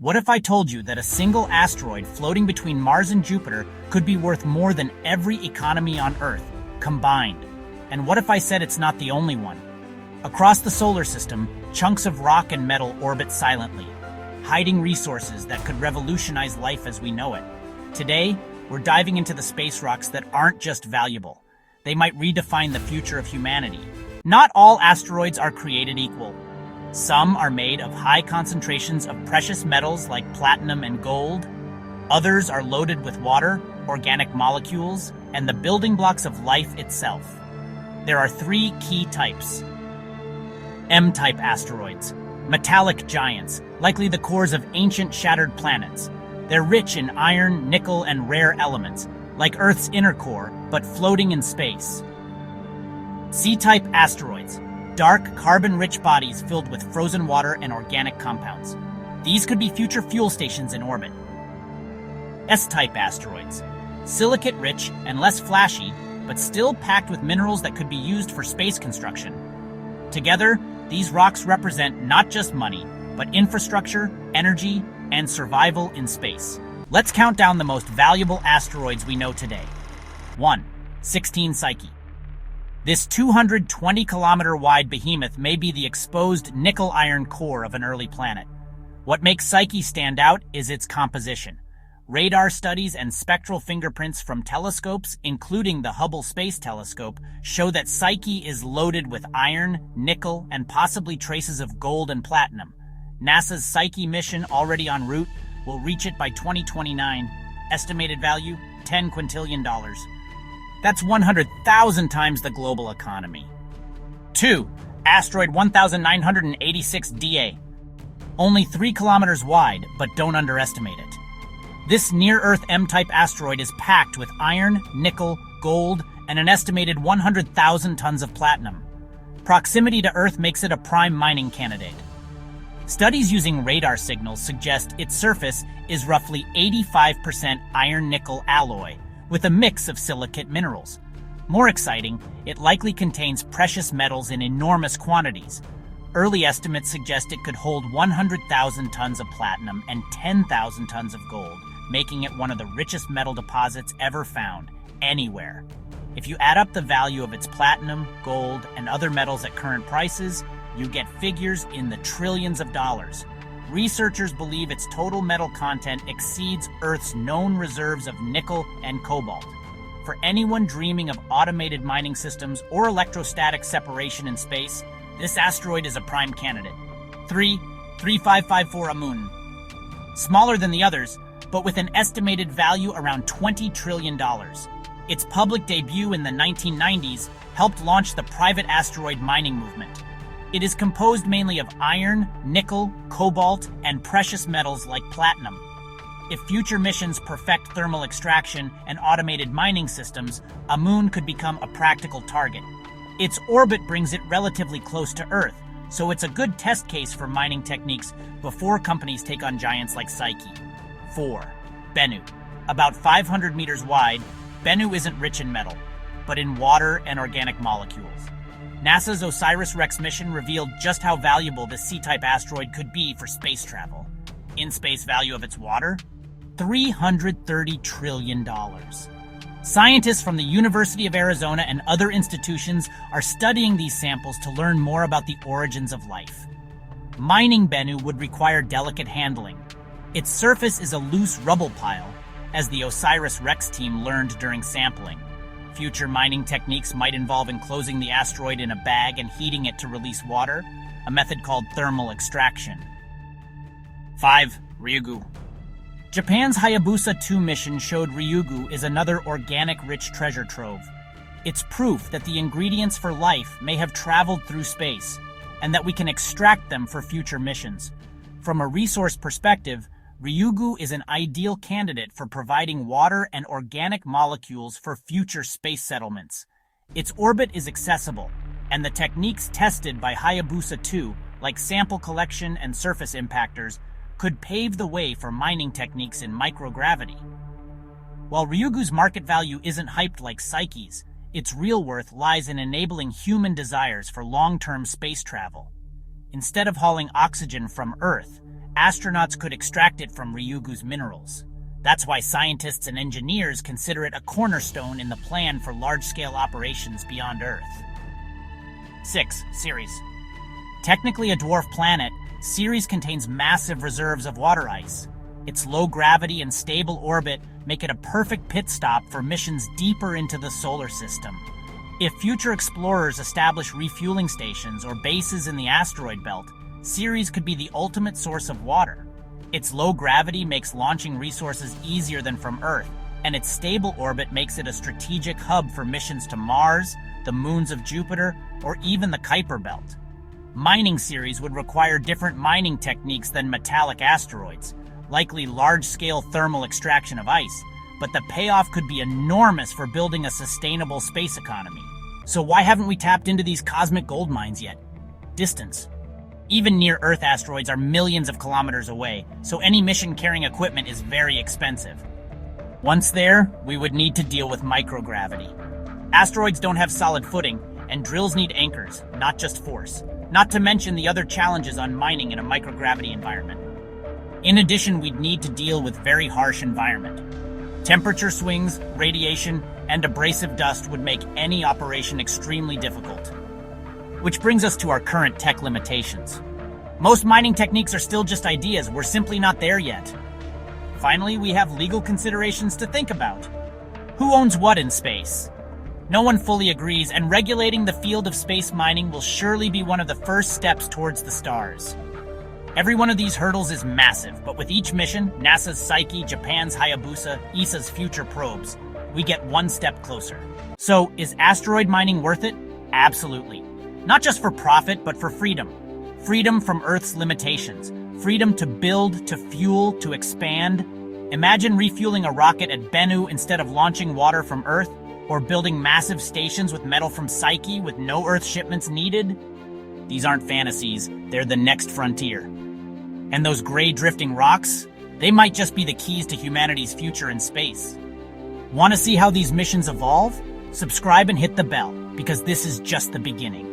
What if I told you that a single asteroid floating between Mars and Jupiter could be worth more than every economy on Earth, combined? And what if I said it's not the only one? Across the solar system, chunks of rock and metal orbit silently, hiding resources that could revolutionize life as we know it. Today, we're diving into the space rocks that aren't just valuable. They might redefine the future of humanity. Not all asteroids are created equal. Some are made of high concentrations of precious metals like platinum and gold. Others are loaded with water, organic molecules, and the building blocks of life itself. There are three key types. M-type asteroids, metallic giants, likely the cores of ancient shattered planets. They're rich in iron, nickel, and rare elements, like Earth's inner core, but floating in space. C-type asteroids, dark, carbon-rich bodies filled with frozen water and organic compounds. These could be future fuel stations in orbit. S-type asteroids, silicate-rich and less flashy, but still packed with minerals that could be used for space construction. Together, these rocks represent not just money, but infrastructure, energy, and survival in space. Let's count down the most valuable asteroids we know today. 1. 16 Psyche. This 220-kilometer-wide behemoth may be the exposed nickel-iron core of an early planet. What makes Psyche stand out is its composition. Radar studies and spectral fingerprints from telescopes, including the Hubble Space Telescope, show that Psyche is loaded with iron, nickel, and possibly traces of gold and platinum. NASA's Psyche mission, already en route, will reach it by 2029. Estimated value, $10 quintillion. That's 100,000 times the global economy. 2. Asteroid 1986 DA. Only 3 kilometers wide, but don't underestimate it. This near-Earth M-type asteroid is packed with iron, nickel, gold, and an estimated 100,000 tons of platinum. Proximity to Earth makes it a prime mining candidate. Studies using radar signals suggest its surface is roughly 85% iron-nickel alloy, with a mix of silicate minerals. More exciting, it likely contains precious metals in enormous quantities. Early estimates suggest it could hold 100,000 tons of platinum and 10,000 tons of gold, making it one of the richest metal deposits ever found, anywhere. If you add up the value of its platinum, gold, and other metals at current prices, you get figures in the trillions of dollars. Researchers believe its total metal content exceeds Earth's known reserves of nickel and cobalt. For anyone dreaming of automated mining systems or electrostatic separation in space, this asteroid is a prime candidate. 3. 3554 Amoon. Smaller than the others, but with an estimated value around $20 trillion. Its public debut in the 1990s helped launch the private asteroid mining movement. It is composed mainly of iron, nickel, cobalt, and precious metals like platinum. If future missions perfect thermal extraction and automated mining systems, Amoon could become a practical target. Its orbit brings it relatively close to Earth, so it's a good test case for mining techniques before companies take on giants like Psyche. 4. Bennu. About 500 meters wide, Bennu isn't rich in metal, but in water and organic molecules. NASA's OSIRIS-REx mission revealed just how valuable this C-type asteroid could be for space travel. In-space value of its water? $330 trillion. Scientists from the University of Arizona and other institutions are studying these samples to learn more about the origins of life. Mining Bennu would require delicate handling. Its surface is a loose rubble pile, as the OSIRIS-REx team learned during sampling. Future mining techniques might involve enclosing the asteroid in a bag and heating it to release water, a method called thermal extraction. 5. Ryugu. Japan's Hayabusa 2 mission showed Ryugu is another organic-rich treasure trove. It's proof that the ingredients for life may have traveled through space, and that we can extract them for future missions. From a resource perspective, Ryugu is an ideal candidate for providing water and organic molecules for future space settlements. Its orbit is accessible, and the techniques tested by Hayabusa 2, like sample collection and surface impactors, could pave the way for mining techniques in microgravity. While Ryugu's market value isn't hyped like Psyche's, its real worth lies in enabling human desires for long-term space travel. Instead of hauling oxygen from Earth, astronauts could extract it from Ryugu's minerals. That's why scientists and engineers consider it a cornerstone in the plan for large-scale operations beyond Earth. 6. Ceres. Technically a dwarf planet, Ceres contains massive reserves of water ice. Its low gravity and stable orbit make it a perfect pit stop for missions deeper into the solar system. If future explorers establish refueling stations or bases in the asteroid belt, Ceres could be the ultimate source of water. Its low gravity makes launching resources easier than from Earth, and its stable orbit makes it a strategic hub for missions to Mars, the moons of Jupiter, or even the Kuiper belt. Mining Ceres would require different mining techniques than metallic asteroids, likely large-scale thermal extraction of ice, but the payoff could be enormous for building a sustainable space economy. So why haven't we tapped into these cosmic gold mines yet? Distance. Even near-Earth asteroids are millions of kilometers away, so any mission carrying equipment is very expensive. Once there, we would need to deal with microgravity. Asteroids don't have solid footing, and drills need anchors, not just force. Not to mention the other challenges on mining in a microgravity environment. In addition, we'd need to deal with very harsh environment. Temperature swings, radiation, and abrasive dust would make any operation extremely difficult. Which brings us to our current tech limitations. Most mining techniques are still just ideas, we're simply not there yet. Finally, we have legal considerations to think about. Who owns what in space? No one fully agrees, and regulating the field of space mining will surely be one of the first steps towards the stars. Every one of these hurdles is massive, but with each mission, NASA's Psyche, Japan's Hayabusa, ESA's future probes, we get one step closer. So, is asteroid mining worth it? Absolutely. Not just for profit, but for freedom. Freedom from Earth's limitations. Freedom to build, to fuel, to expand. Imagine refueling a rocket at Bennu instead of launching water from Earth, or building massive stations with metal from Psyche with no Earth shipments needed. These aren't fantasies, they're the next frontier. And those gray drifting rocks, they might just be the keys to humanity's future in space. Want to see how these missions evolve? Subscribe and hit the bell, because this is just the beginning.